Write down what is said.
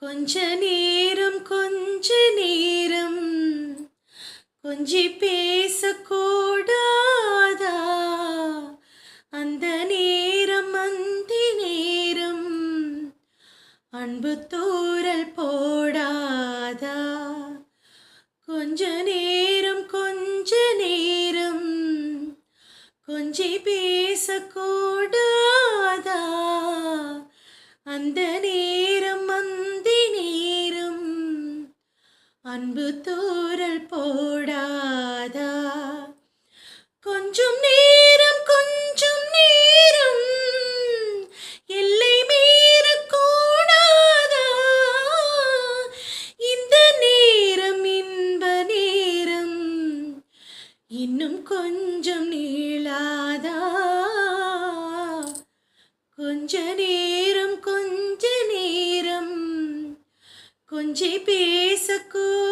கொஞ்ச நேரம் கொஞ்சி பேசக்கூடாதா? அந்த நேரம் அந்தி நேரம் அன்பு தூரல் போடாதா? கொஞ்ச நேரம் கொஞ்சி பேசக்கூடாதா? அந்த நேரம் அந்தி நேரம் அன்பு தூரல் போடாதா? கொஞ்சம் நேரம் எல்லை மீறக்கூடாதா? இந்த நேரம் இன்ப நேரம் இன்னும் கொஞ்சம் நீளாதா? கொஞ்ச நேரம் கொஞ்சி பேசக்கூடாதா?